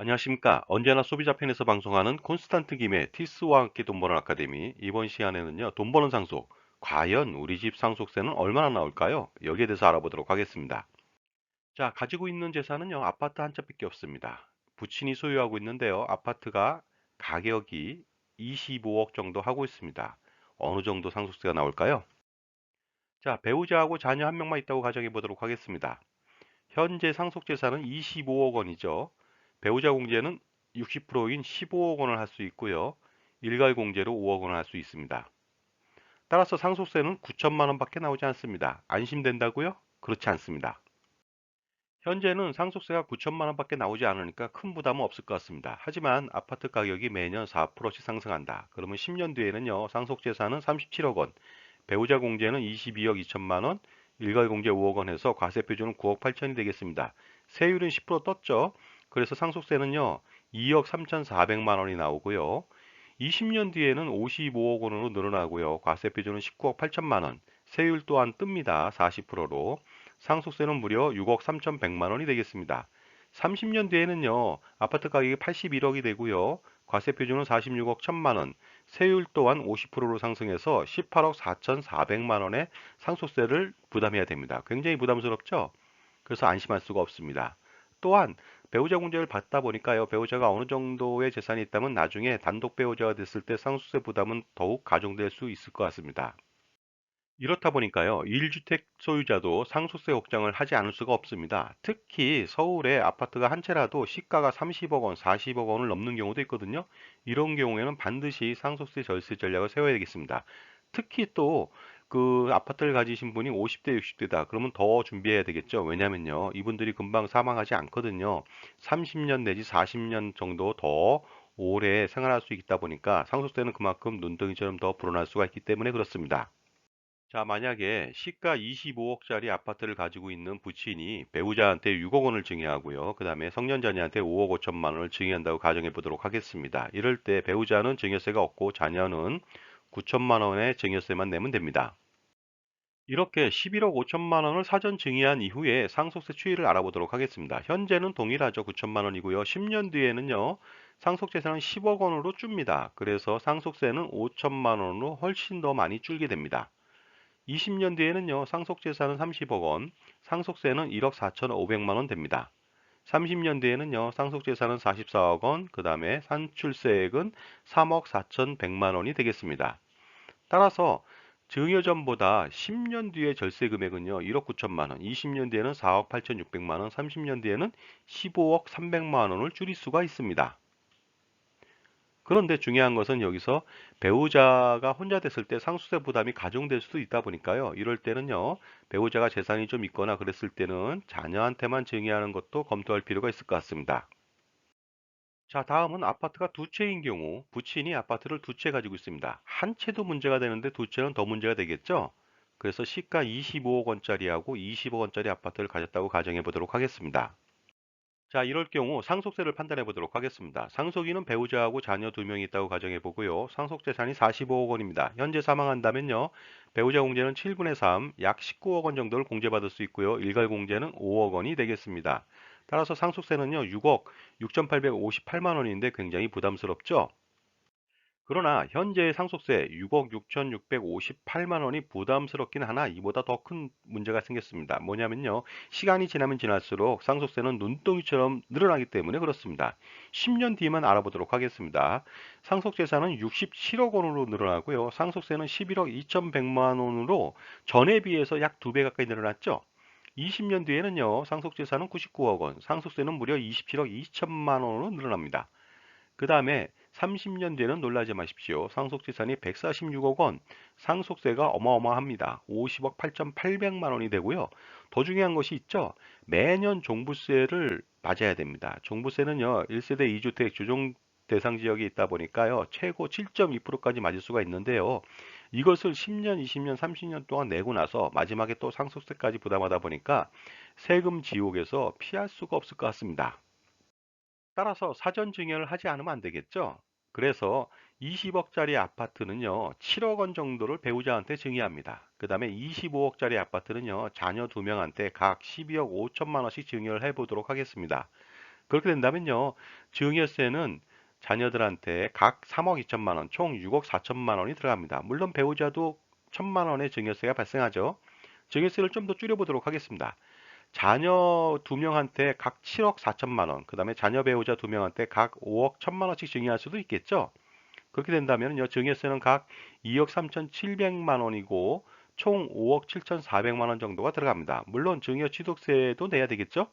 안녕하십니까. 언제나 소비자 편에서 방송하는 콘스탄트 김의 티스와 함께 돈 버는 아카데미. 이번 시간에는요, 돈 버는 상속. 과연 우리 집 상속세는 얼마나 나올까요? 여기에 대해서 알아보도록 하겠습니다. 자, 가지고 있는 재산은요, 아파트 한 채밖에 없습니다. 부친이 소유하고 있는데요, 아파트가 가격이 25억 정도 하고 있습니다. 어느 정도 상속세가 나올까요? 자, 배우자하고 자녀 한 명만 있다고 가정해 보도록 하겠습니다. 현재 상속 재산은 25억 원이죠. 배우자 공제는 60%인 15억 원을 할 수 있고요. 일괄 공제로 5억 원을 할 수 있습니다. 따라서 상속세는 9천만 원밖에 나오지 않습니다. 안심된다고요? 그렇지 않습니다. 현재는 상속세가 9천만 원밖에 나오지 않으니까 큰 부담은 없을 것 같습니다. 하지만 아파트 가격이 매년 4%씩 상승한다. 그러면 10년 뒤에는요, 상속재산은 37억 원, 배우자 공제는 22억 2천만 원, 일괄 공제 5억 원 해서 과세 표준은 9억 8천이 되겠습니다. 세율은 10% 떴죠. 그래서 상속세는요, 2억 3,400만 원이 나오고요. 20년 뒤에는 55억 원으로 늘어나고요. 과세 표준은 19억 8천만 원. 세율 또한 뜹니다. 40%로. 상속세는 무려 6억 3,100만 원이 되겠습니다. 30년 뒤에는요. 아파트 가격이 81억이 되고요. 과세 표준은 46억 1천만 원. 세율 또한 50%로 상승해서 18억 4,400만 원의 상속세를 부담해야 됩니다. 굉장히 부담스럽죠? 그래서 안심할 수가 없습니다. 또한 배우자 공제를 받다 보니까요. 배우자가 어느 정도의 재산이 있다면 나중에 단독 배우자가 됐을 때 상속세 부담은 더욱 가중될 수 있을 것 같습니다. 이렇다 보니까요. 1주택 소유자도 상속세 걱정을 하지 않을 수가 없습니다. 특히 서울에 아파트가 한 채라도 시가가 30억 원, 40억 원을 넘는 경우도 있거든요. 이런 경우에는 반드시 상속세 절세 전략을 세워야 되겠습니다. 특히 또 그 아파트를 가지신 분이 50대, 60대다. 그러면 더 준비해야 되겠죠. 왜냐면요. 이분들이 금방 사망하지 않거든요. 30년 내지 40년 정도 더 오래 생활할 수 있다 보니까 상속세는 그만큼 눈덩이처럼 더 불어날 수가 있기 때문에 그렇습니다. 자, 만약에 시가 25억짜리 아파트를 가지고 있는 부친이 배우자한테 6억 원을 증여하고요. 그 다음에 성년자녀한테 5억 5천만 원을 증여한다고 가정해 보도록 하겠습니다. 이럴 때 배우자는 증여세가 없고 자녀는 9천만 원의 증여세만 내면 됩니다. 이렇게 11억 5천만 원을 사전 증여한 이후에 상속세 추이를 알아보도록 하겠습니다. 현재는 동일하죠. 9천만 원이고요. 10년 뒤에는요. 상속재산은 10억 원으로 줍니다. 그래서 상속세는 5천만 원으로 훨씬 더 많이 줄게 됩니다. 20년 뒤에는요, 상속재산은 30억 원, 상속세는 1억 4,500만 원 됩니다. 30년 뒤에는요, 상속재산은 44억 원, 그 다음에 산출세액은 3억 4,100만 원이 되겠습니다. 따라서 증여전보다 10년 뒤의 절세 금액은요, 1억 9천만 원, 20년 뒤에는 4억 8,600만 원, 30년 뒤에는 15억 300만 원을 줄일 수가 있습니다. 그런데 중요한 것은 여기서 배우자가 혼자 됐을 때 상속세 부담이 가중될 수도 있다 보니까요. 이럴 때는요, 배우자가 재산이 좀 있거나 그랬을 때는 자녀한테만 증여하는 것도 검토할 필요가 있을 것 같습니다. 자, 다음은 아파트가 두 채인 경우, 부친이 아파트를 두 채 가지고 있습니다. 한 채도 문제가 되는데 두 채는 더 문제가 되겠죠? 그래서 시가 25억 원짜리하고 20억 원짜리 아파트를 가졌다고 가정해 보도록 하겠습니다. 자, 이럴 경우 상속세를 판단해 보도록 하겠습니다. 상속인은 배우자하고 자녀 두 명이 있다고 가정해 보고요. 상속 재산이 45억 원입니다. 현재 사망한다면요. 배우자 공제는 7분의 3, 약 19억 원 정도를 공제받을 수 있고요. 일괄 공제는 5억 원이 되겠습니다. 따라서 상속세는요. 6억 6,858만 원인데 굉장히 부담스럽죠? 그러나 현재의 상속세 6억 6,658만 원이 부담스럽긴 하나 이보다 더 큰 문제가 생겼습니다. 뭐냐면요. 시간이 지나면 지날수록 상속세는 눈덩이처럼 늘어나기 때문에 그렇습니다. 10년 뒤만 알아보도록 하겠습니다. 상속재산은 67억 원으로 늘어나고요. 상속세는 11억 2,100만 원으로 전에 비해서 약 2배 가까이 늘어났죠. 20년 뒤에는요. 상속재산은 99억 원, 상속세는 무려 27억 2천만 원으로 늘어납니다. 그 다음에 30년 뒤에는 놀라지 마십시오. 상속재산이 146억 원, 상속세가 어마어마합니다. 50억 8,800만 원이 되고요. 더 중요한 것이 있죠. 매년 종부세를 맞아야 됩니다. 종부세는요, 1세대 2주택 조정 대상 지역이 있다 보니까요, 최고 7.2%까지 맞을 수가 있는데요. 이것을 10년, 20년, 30년 동안 내고 나서 마지막에 또 상속세까지 부담하다 보니까 세금 지옥에서 피할 수가 없을 것 같습니다. 따라서 사전 증여를 하지 않으면 안 되겠죠. 그래서 20억짜리 아파트는요, 7억 원 정도를 배우자한테 증여합니다. 그 다음에 25억짜리 아파트는요, 자녀 두 명한테 각 12억 5천만 원씩 증여를 해보도록 하겠습니다. 그렇게 된다면요. 증여세는 자녀들한테 각 3억 2천만 원, 총 6억 4천만 원이 들어갑니다. 물론 배우자도 1천만 원의 증여세가 발생하죠. 증여세를 좀 더 줄여보도록 하겠습니다. 자녀 2명한테 각 7억 4천만 원, 그 다음에 자녀 배우자 2명한테 각 5억 1천만 원씩 증여할 수도 있겠죠. 그렇게 된다면요, 증여세는 각 2억 3천7백만 원이고 총 5억 7천4백만 원 정도가 들어갑니다. 물론 증여 취득세도 내야 되겠죠?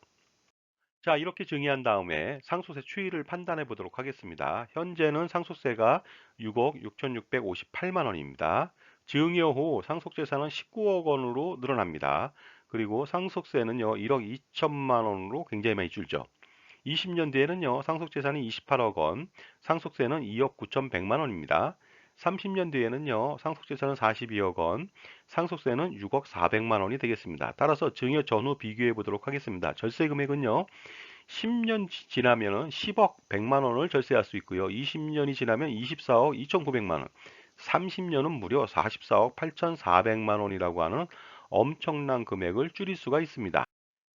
자, 이렇게 정의한 다음에 상속세 추이를 판단해 보도록 하겠습니다. 현재는 상속세가 6억 6,658만 원입니다. 증여 후 상속재산은 19억 원으로 늘어납니다. 그리고 상속세는요, 1억 2천만 원으로 굉장히 많이 줄죠. 20년 뒤에는요, 상속재산이 28억 원, 상속세는 2억 9,100만 원입니다. 30년 뒤에는요, 상속재산은 42억 원, 상속세는 6억 400만 원이 되겠습니다. 따라서 증여 전후 비교해 보도록 하겠습니다. 절세 금액은요, 10년 지나면은 10억 100만 원을 절세할 수 있고요. 20년이 지나면 24억 2,900만 원, 30년은 무려 44억 8,400만 원이라고 하는 엄청난 금액을 줄일 수가 있습니다.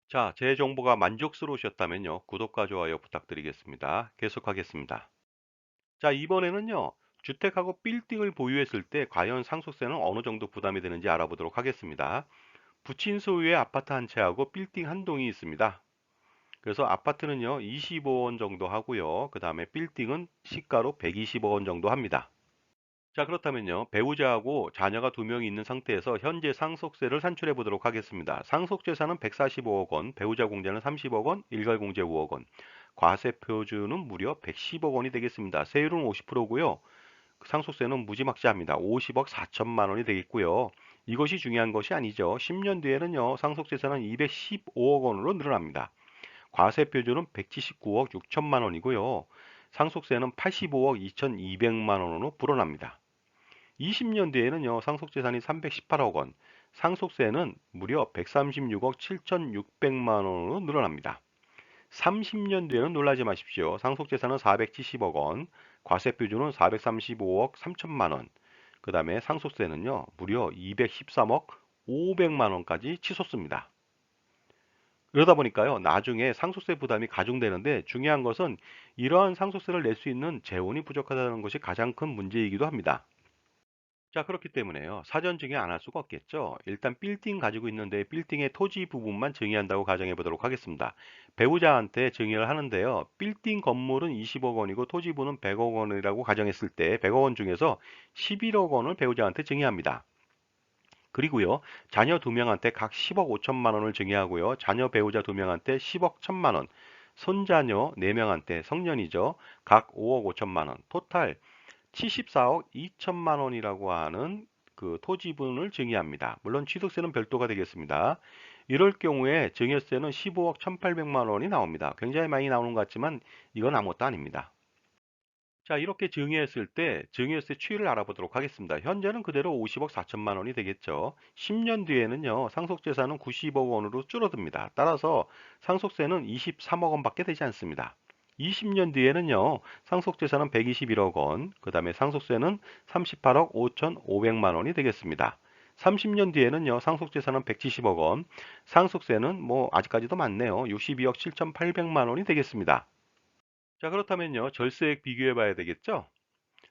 자, 제 정보가 만족스러우셨다면요. 구독과 좋아요 부탁드리겠습니다. 계속하겠습니다. 자, 이번에는요. 주택하고 빌딩을 보유했을 때 과연 상속세는 어느 정도 부담이 되는지 알아보도록 하겠습니다. 부친 소유의 아파트 한 채하고 빌딩 한 동이 있습니다. 그래서 아파트는요, 25억 원 정도 하고요. 그 다음에 빌딩은 시가로 120억 원 정도 합니다. 자, 그렇다면요. 배우자하고 자녀가 2명이 있는 상태에서 현재 상속세를 산출해 보도록 하겠습니다. 상속재산은 145억 원, 배우자 공제는 30억 원, 일괄공제 5억 원, 과세 표준은 무려 110억 원이 되겠습니다. 세율은 50%고요. 상속세는 무지막지합니다. 50억 4천만 원이 되겠고요. 이것이 중요한 것이 아니죠. 10년 뒤에는요. 상속재산은 215억 원으로 늘어납니다. 과세 표준은 179억 6천만 원이고요. 상속세는 85억 2,200만 원으로 불어납니다. 20년 뒤에는요, 상속재산이 318억 원, 상속세는 무려 136억 7,600만 원으로 늘어납니다. 30년 뒤에는 놀라지 마십시오. 상속재산은 470억 원, 과세 표준은 435억 3천만 원, 그 다음에 상속세는요, 무려 213억 500만 원까지 치솟습니다. 그러다 보니까요, 나중에 상속세 부담이 가중되는데 중요한 것은 이러한 상속세를 낼 수 있는 재원이 부족하다는 것이 가장 큰 문제이기도 합니다. 자, 그렇기 때문에요. 사전 증여 안 할 수가 없겠죠. 일단 빌딩 가지고 있는데 빌딩의 토지 부분만 증여한다고 가정해 보도록 하겠습니다. 배우자한테 증여를 하는데요. 빌딩 건물은 20억 원이고 토지부는 100억 원이라고 가정했을 때 100억 원 중에서 11억 원을 배우자한테 증여합니다. 그리고요. 자녀 2명한테 각 10억 5천만 원을 증여하고요. 자녀 배우자 2명한테 10억 1천만 원, 손자녀 4명한테 성년이죠. 각 5억 5천만 원, 토탈 74억 2천만 원이라고 하는 그 토지분을 증여합니다. 물론 취득세는 별도가 되겠습니다. 이럴 경우에 증여세는 15억 1,800만 원이 나옵니다. 굉장히 많이 나오는 것 같지만 이건 아무것도 아닙니다. 자, 이렇게 증여했을 때 증여세 추이를 알아보도록 하겠습니다. 현재는 그대로 50억 4천만 원이 되겠죠. 10년 뒤에는요, 상속재산은 90억 원으로 줄어듭니다. 따라서 상속세는 23억 원밖에 되지 않습니다. 20년 뒤에는요, 상속재산은 121억 원, 그 다음에 상속세는 38억 5,500만 원이 되겠습니다. 30년 뒤에는요, 상속재산은 170억 원, 상속세는 뭐 아직까지도 많네요. 62억 7,800만 원이 되겠습니다. 자, 그렇다면요, 절세액 비교해 봐야 되겠죠?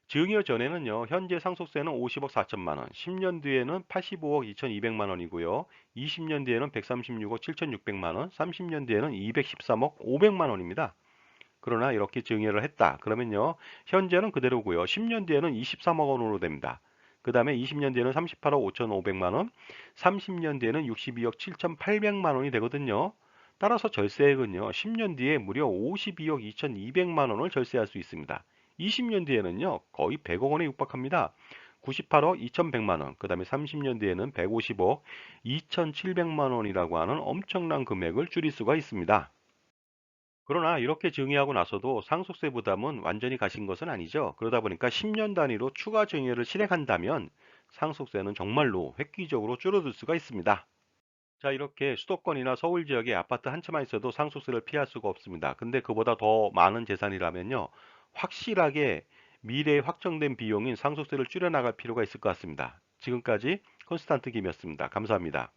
증여 전에는요, 현재 상속세는 50억 4천만 원, 10년 뒤에는 85억 2,200만 원이고요, 20년 뒤에는 136억 7,600만 원, 30년 뒤에는 213억 500만 원입니다. 그러나 이렇게 증여를 했다. 그러면요, 현재는 그대로고요. 10년 뒤에는 23억 원으로 됩니다. 그 다음에 20년 뒤에는 38억 5,500만 원, 30년 뒤에는 62억 7,800만 원이 되거든요. 따라서 절세액은요, 10년 뒤에 무려 52억 2,200만 원을 절세할 수 있습니다. 20년 뒤에는요, 거의 100억 원에 육박합니다. 98억 2,100만 원, 그 다음에 30년 뒤에는 150억 2,700만 원이라고 하는 엄청난 금액을 줄일 수가 있습니다. 그러나 이렇게 증여하고 나서도 상속세 부담은 완전히 가신 것은 아니죠. 그러다 보니까 10년 단위로 추가 증여를 실행한다면 상속세는 정말로 획기적으로 줄어들 수가 있습니다. 자, 이렇게 수도권이나 서울 지역에 아파트 한 채만 있어도 상속세를 피할 수가 없습니다. 근데 그보다 더 많은 재산이라면요, 확실하게 미래에 확정된 비용인 상속세를 줄여나갈 필요가 있을 것 같습니다. 지금까지 콘스탄트 김이었습니다. 감사합니다.